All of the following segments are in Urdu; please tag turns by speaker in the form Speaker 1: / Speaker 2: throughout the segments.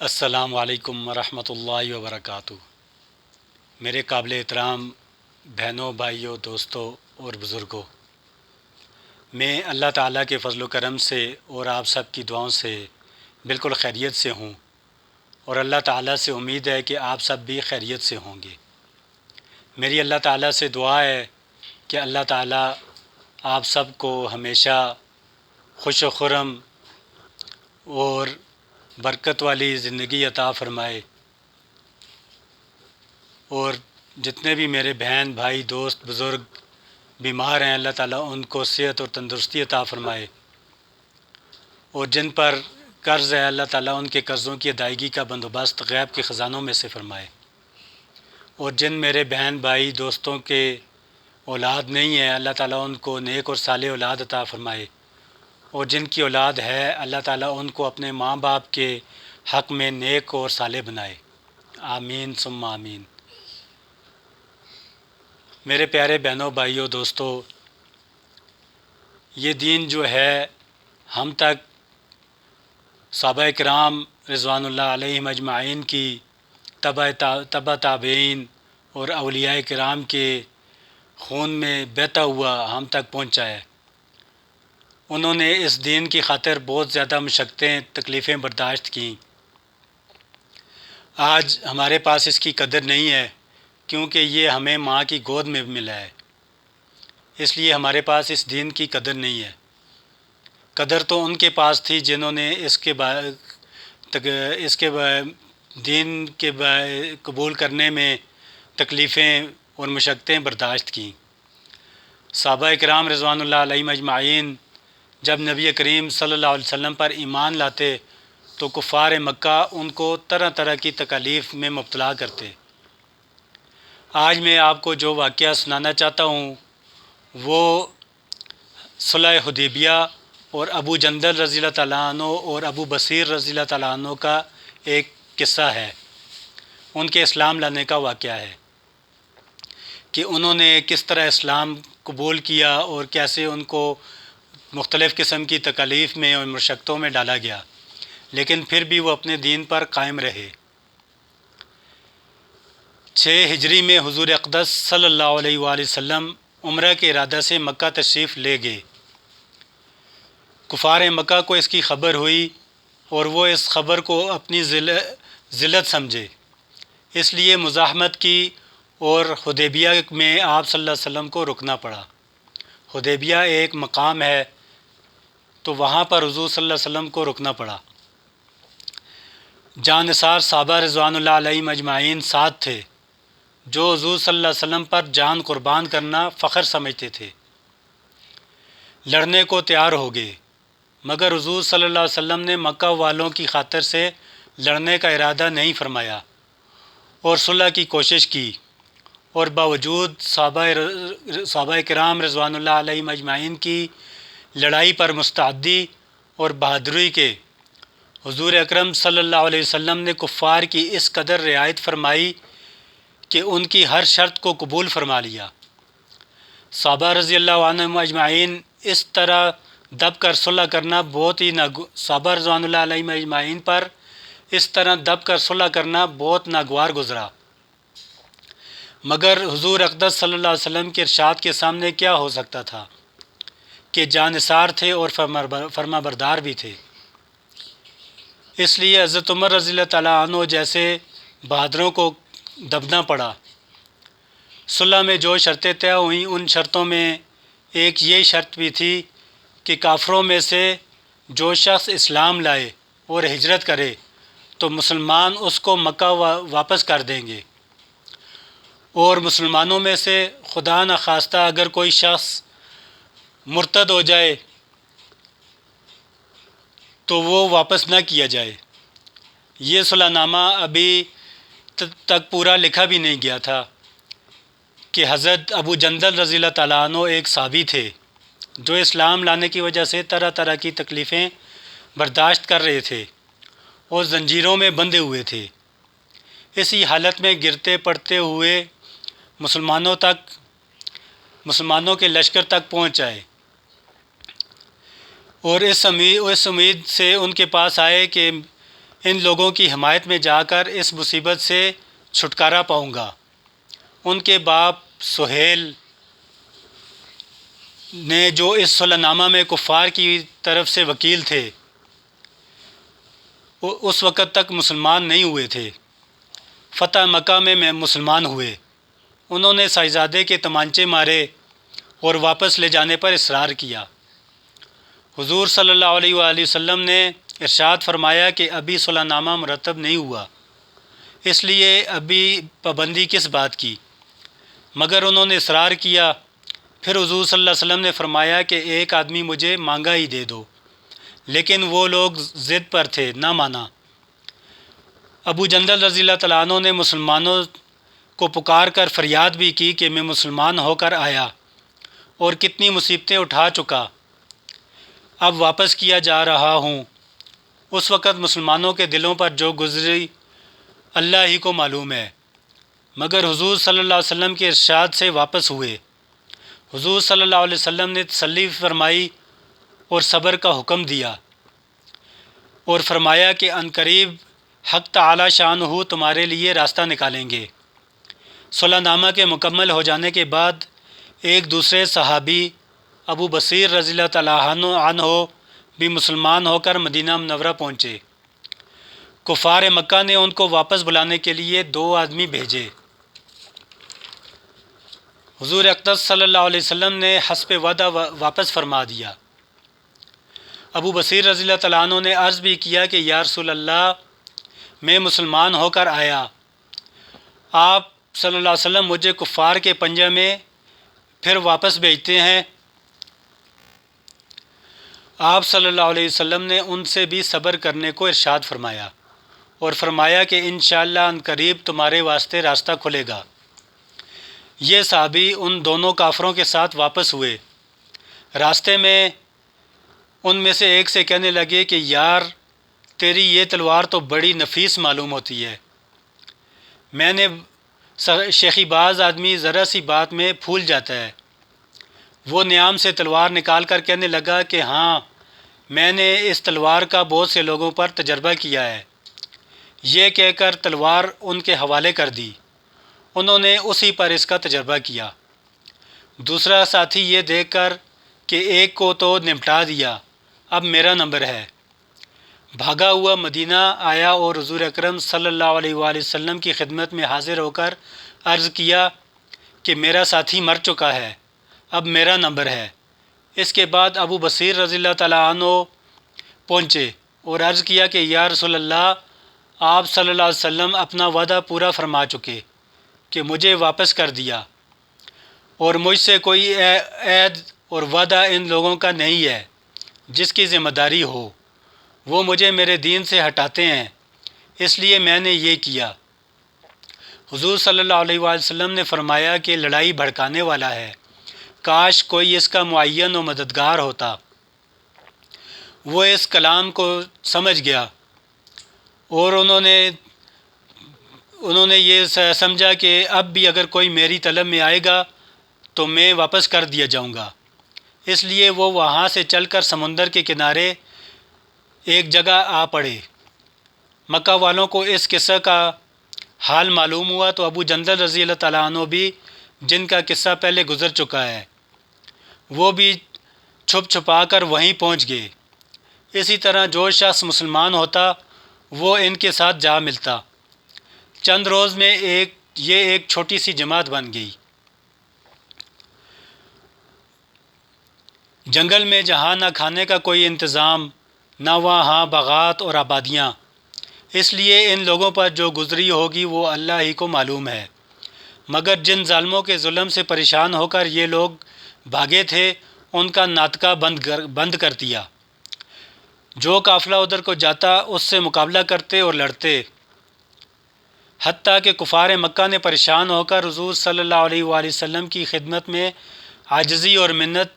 Speaker 1: السلام علیکم ورحمۃ اللہ وبرکاتہ۔ میرے قابل احترام بہنوں، بھائیوں، دوستوں اور بزرگوں، میں اللہ تعالیٰ کے فضل و کرم سے اور آپ سب کی دعاؤں سے بالکل خیریت سے ہوں، اور اللہ تعالیٰ سے امید ہے کہ آپ سب بھی خیریت سے ہوں گے۔ میری اللہ تعالیٰ سے دعا ہے کہ اللہ تعالیٰ آپ سب کو ہمیشہ خوش و خرم اور برکت والی زندگی عطا فرمائے، اور جتنے بھی میرے بہن بھائی دوست بزرگ بیمار ہیں اللہ تعالیٰ ان کو صحت اور تندرستی عطا فرمائے، اور جن پر قرض ہے اللہ تعالیٰ ان کے قرضوں کی ادائیگی کا بندوبست غیب کے خزانوں میں سے فرمائے، اور جن میرے بہن بھائی دوستوں کے اولاد نہیں ہے اللہ تعالیٰ ان کو نیک اور صالح اولاد عطا فرمائے، اور جن کی اولاد ہے اللہ تعالیٰ ان کو اپنے ماں باپ کے حق میں نیک اور صالح بنائے، آمین ثم آمین۔ میرے پیارے بہنوں، بھائیوں، دوستوں، یہ دین جو ہے ہم تک صحابہ کرام رضوان اللہ علیہم اجمعین کی تبع تابعین اور اولیاء کرام کے خون میں بہتا ہوا ہم تک پہنچا ہے۔ انہوں نے اس دین کی خاطر بہت زیادہ مشقتیں تکلیفیں برداشت کیں۔ آج ہمارے پاس اس کی قدر نہیں ہے کیونکہ یہ ہمیں ماں کی گود میں ملا ہے، اس لیے ہمارے پاس اس دین کی قدر نہیں ہے۔ قدر تو ان کے پاس تھی جنہوں نے اس کے دین کے قبول کرنے میں تکلیفیں اور مشقتیں برداشت کیں۔ صحابہ کرام رضوان اللہ علیہم اجمعین جب نبی کریم صلی اللہ علیہ وسلم پر ایمان لاتے تو کفار مکہ ان کو طرح طرح کی تکالیف میں مبتلا کرتے۔ آج میں آپ کو جو واقعہ سنانا چاہتا ہوں وہ صلح حدیبیہ اور ابو جندل رضی اللہ تعالیٰ عنہ اور ابو بصیر رضی اللہ تعالیٰ عنہ کا ایک قصہ ہے، ان کے اسلام لانے کا واقعہ ہے کہ انہوں نے کس طرح اسلام قبول کیا اور کیسے ان کو مختلف قسم کی تکالیف میں اور مشقتوں میں ڈالا گیا، لیکن پھر بھی وہ اپنے دین پر قائم رہے۔ 6 ہجری میں حضور اقدس صلی اللہ علیہ وآلہ وسلم عمرہ کے ارادہ سے مکہ تشریف لے گئے۔ کفار مکہ کو اس کی خبر ہوئی اور وہ اس خبر کو اپنی ذلت سمجھے، اس لیے مزاحمت کی اور حدیبیہ میں آپ صلی اللہ علیہ وسلم کو رکنا پڑا۔ حدیبیہ ایک مقام ہے تو وہاں پر حضور صلی اللہ علیہ وسلم کو رکنا پڑا۔ جان نثار صحابہ رضوان اللہ علیہم اجمعین ساتھ تھے جو حضور صلی اللہ علیہ وسلم پر جان قربان کرنا فخر سمجھتے تھے، لڑنے کو تیار ہو گئے، مگر حضور صلی اللہ علیہ وسلم نے مکہ والوں کی خاطر سے لڑنے کا ارادہ نہیں فرمایا اور صلح کی کوشش کی، اور باوجود صحابہ کرام رضوان اللہ علیہم اجمعین کی لڑائی پر مستعدی اور بہادری کے حضور اکرم صلی اللہ علیہ وسلم نے کفار کی اس قدر رعایت فرمائی کہ ان کی ہر شرط کو قبول فرما لیا۔ صحابہ رضی اللہ عنہم اجمعین اس طرح دب کر صلح کرنا صحابہ رضوان اللہ علیہم اجمعین پر اس طرح دب کر صلح کرنا بہت ناگوار گزرا، مگر حضور اقدس صلی اللہ علیہ وسلم کے ارشاد کے سامنے کیا ہو سکتا تھا کہ جانثار تھے اور فرما بردار بھی تھے، اس لیے حضرت عمر رضی اللہ تعالیٰ عنہ جیسے بہادروں کو دبنا پڑا۔ صلح میں جو شرطیں طے ہوئیں ان شرطوں میں ایک یہ شرط بھی تھی کہ کافروں میں سے جو شخص اسلام لائے اور ہجرت کرے تو مسلمان اس کو مکہ واپس کر دیں گے، اور مسلمانوں میں سے خدا نخواستہ اگر کوئی شخص مرتد ہو جائے تو وہ واپس نہ کیا جائے۔ یہ صلح نامہ ابھی تک پورا لکھا بھی نہیں گیا تھا کہ حضرت ابو جندل رضی اللہ تعالیٰ عنہ ایک صحابی تھے جو اسلام لانے کی وجہ سے طرح طرح کی تکلیفیں برداشت کر رہے تھے اور زنجیروں میں بندھے ہوئے تھے۔ اسی حالت میں گرتے پڑتے ہوئے مسلمانوں کے لشکر تک پہنچ آئے، اور اس امید سے ان کے پاس آئے کہ ان لوگوں کی حمایت میں جا کر اس مصیبت سے چھٹکارا پاؤں گا۔ ان کے باپ سہیل نے جو اس صلح نامہ میں کفار کی طرف سے وکیل تھے اس وقت تک مسلمان نہیں ہوئے تھے۔ فتح مکہ میں مسلمان ہوئے۔ انہوں نے صاحبزادے کے تمانچے مارے اور واپس لے جانے پر اصرار کیا۔ حضور صلی اللہ علیہ وآلہ وسلم نے ارشاد فرمایا کہ ابھی صلح نامہ مرتب نہیں ہوا، اس لیے ابھی پابندی کس بات کی؟ مگر انہوں نے اصرار کیا۔ پھر حضور صلی اللہ علیہ وسلم نے فرمایا کہ ایک آدمی مجھے مانگا ہی دے دو، لیکن وہ لوگ ضد پر تھے، نہ مانا۔ ابو جندل رضی اللہ تعالیٰ عنہ نے مسلمانوں کو پکار کر فریاد بھی کی کہ میں مسلمان ہو کر آیا اور کتنی مصیبتیں اٹھا چکا، اب واپس کیا جا رہا ہوں۔ اس وقت مسلمانوں کے دلوں پر جو گزری اللہ ہی کو معلوم ہے، مگر حضور صلی اللہ علیہ وسلم کے ارشاد سے واپس ہوئے۔ حضور صلی اللہ علیہ وسلم نے تسلی فرمائی اور صبر کا حکم دیا اور فرمایا کہ عنقریب حق تعالی شانہ تمہارے لیے راستہ نکالیں گے۔ صلح نامہ کے مکمل ہو جانے کے بعد ایک دوسرے صحابی ابو بصیر رضی اللہ تعالیٰ عنہ بھی مسلمان ہو کر مدینہ منورہ پہنچے۔ کفار مکہ نے ان کو واپس بلانے کے لیے 2 آدمی بھیجے۔ حضور اقدس صلی اللہ علیہ وسلم نے حسب وعدہ واپس فرما دیا۔ ابو بصیر رضی اللہ تعالیٰ عنہ نے عرض بھی کیا کہ یا رسول اللہ، میں مسلمان ہو کر آیا، آپ صلی اللہ علیہ وسلم مجھے کفار کے پنجے میں پھر واپس بھیجتے ہیں۔ آپ صلی اللہ علیہ وسلم نے ان سے بھی صبر کرنے کو ارشاد فرمایا اور فرمایا کہ انشاءاللہ عنقریب تمہارے واسطے راستہ کھلے گا۔ یہ صحابی ان دونوں کافروں کے ساتھ واپس ہوئے۔ راستے میں ان میں سے ایک سے کہنے لگے کہ یار، تیری یہ تلوار تو بڑی نفیس معلوم ہوتی ہے۔ میں نے شیخی باز آدمی ذرا سی بات میں پھول جاتا ہے۔ وہ نیام سے تلوار نکال کر کہنے لگا کہ ہاں، میں نے اس تلوار کا بہت سے لوگوں پر تجربہ کیا ہے۔ یہ کہہ کر تلوار ان کے حوالے کر دی۔ انہوں نے اسی پر اس کا تجربہ کیا۔ دوسرا ساتھی یہ دیکھ کر کہ ایک کو تو نمٹا دیا، اب میرا نمبر ہے، بھاگا ہوا مدینہ آیا اور حضور اکرم صلی اللہ علیہ وآلہ وسلم کی خدمت میں حاضر ہو کر عرض کیا کہ میرا ساتھی مر چکا ہے، اب میرا نمبر ہے۔ اس کے بعد ابو بصیر رضی اللہ تعالیٰ عنہ پہنچے اور عرض کیا کہ یا رسول اللہ، آپ صلی اللہ علیہ وسلم اپنا وعدہ پورا فرما چکے کہ مجھے واپس کر دیا، اور مجھ سے کوئی عہد اور وعدہ ان لوگوں کا نہیں ہے جس کی ذمہ داری ہو۔ وہ مجھے میرے دین سے ہٹاتے ہیں، اس لیے میں نے یہ کیا۔ حضور صلی اللہ علیہ وآلہ وسلم نے فرمایا کہ لڑائی بھڑکانے والا ہے، کاش کوئی اس کا معین و مددگار ہوتا۔ وہ اس کلام کو سمجھ گیا اور انہوں نے یہ سمجھا کہ اب بھی اگر کوئی میری طلب میں آئے گا تو میں واپس کر دیا جاؤں گا۔ اس لیے وہ وہاں سے چل کر سمندر کے کنارے ایک جگہ آ پڑے۔ مکہ والوں کو اس قصہ کا حال معلوم ہوا تو ابو جندل رضی اللہ تعالیٰ عنہ بھی، جن کا قصہ پہلے گزر چکا ہے، وہ بھی چھپ چھپا کر وہیں پہنچ گئے۔ اسی طرح جو شخص مسلمان ہوتا وہ ان کے ساتھ جا ملتا۔ چند روز میں یہ ایک چھوٹی سی جماعت بن گئی۔ جنگل میں جہاں نہ کھانے کا کوئی انتظام، نہ وہاں باغات اور آبادیاں، اس لیے ان لوگوں پر جو گزری ہوگی وہ اللہ ہی کو معلوم ہے۔ مگر جن ظالموں کے ظلم سے پریشان ہو کر یہ لوگ بھاگے تھے، ان کا ناطقہ بند کر دیا۔ جو قافلہ ادھر کو جاتا اس سے مقابلہ کرتے اور لڑتے، حتیٰ کہ کفار مکہ نے پریشان ہو کر حضور صلی اللہ علیہ وآلہ وسلم کی خدمت میں عاجزی اور منت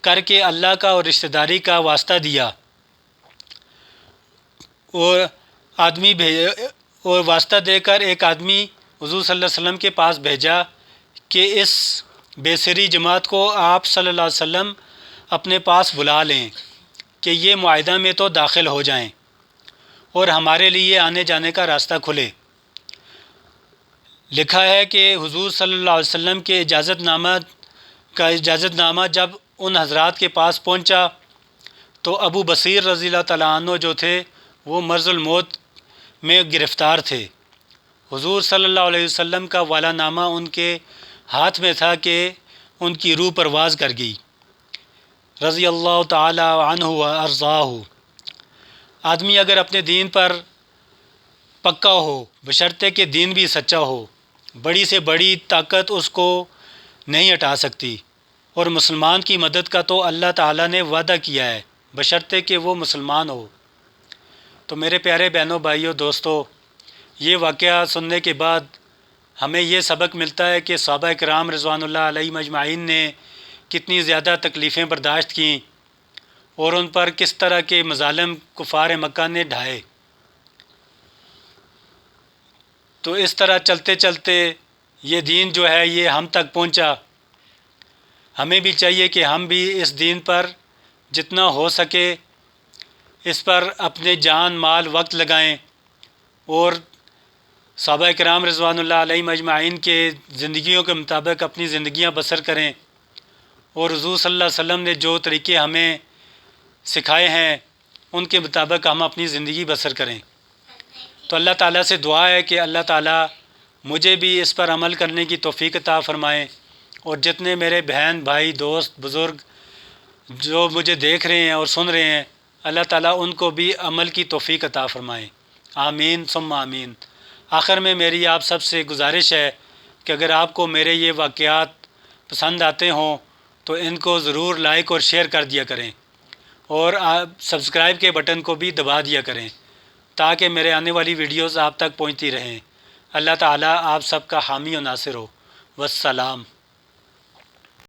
Speaker 1: کر کے اللہ کا اور رشتہ داری کا واسطہ دیا اور واسطہ دے کر ایک آدمی حضور صلی اللہ علیہ وسلم کے پاس بھیجا کہ اس بے سری جماعت کو آپ صلی اللہ علیہ وسلم اپنے پاس بلا لیں کہ یہ معاہدہ میں تو داخل ہو جائیں۔ اور ہمارے لیے آنے جانے کا راستہ کھلے۔ لکھا ہے کہ حضور صلی اللہ علیہ وسلم کے اجازت نامہ جب ان حضرات کے پاس پہنچا تو ابو بصیر رضی اللہ تعالیٰ عنہ جو تھے وہ مرض الموت میں گرفتار تھے۔ حضور صلی اللہ علیہ وسلم کا والا نامہ ان کے ہاتھ میں تھا کہ ان کی روح پرواز کر گئی، رضی اللہ تعالی عنہ و ارضاہ۔ آدمی اگر اپنے دین پر پکا ہو، بشرطے کہ دین بھی سچا ہو، بڑی سے بڑی طاقت اس کو نہیں ہٹا سکتی، اور مسلمان کی مدد کا تو اللہ تعالیٰ نے وعدہ کیا ہے بشرطے کہ وہ مسلمان ہو۔ تو میرے پیارے بہنوں، بھائیوں، دوستو، یہ واقعہ سننے کے بعد ہمیں یہ سبق ملتا ہے کہ صحابہ کرام رضوان اللہ علیہم اجمعین نے کتنی زیادہ تکلیفیں برداشت کیں اور ان پر کس طرح کے مظالم کفار مکہ نے ڈھائے۔ تو اس طرح چلتے چلتے یہ دین جو ہے یہ ہم تک پہنچا۔ ہمیں بھی چاہیے کہ ہم بھی اس دین پر جتنا ہو سکے اس پر اپنے جان، مال، وقت لگائیں اور صحابہ کرام رضوان اللہ علیہم اجمعین کے زندگیوں کے مطابق اپنی زندگیاں بسر کریں، اور حضور صلی اللہ علیہ وسلم نے جو طریقے ہمیں سکھائے ہیں ان کے مطابق ہم اپنی زندگی بسر کریں۔ تو اللہ تعالیٰ سے دعا ہے کہ اللہ تعالیٰ مجھے بھی اس پر عمل کرنے کی توفیق عطا فرمائیں، اور جتنے میرے بہن، بھائی، دوست، بزرگ جو مجھے دیکھ رہے ہیں اور سن رہے ہیں، اللہ تعالیٰ ان کو بھی عمل کی توفیق عطا فرمائیں۔ آمین ثم آمین۔ آخر میں میری آپ سب سے گزارش ہے کہ اگر آپ کو میرے یہ واقعات پسند آتے ہوں تو ان کو ضرور لائک اور شیئر کر دیا کریں، اور آپ سبسکرائب کے بٹن کو بھی دبا دیا کریں تاکہ میرے آنے والی ویڈیوز آپ تک پہنچتی رہیں۔ اللہ تعالیٰ آپ سب کا حامی و ناصر ہو۔ والسلام۔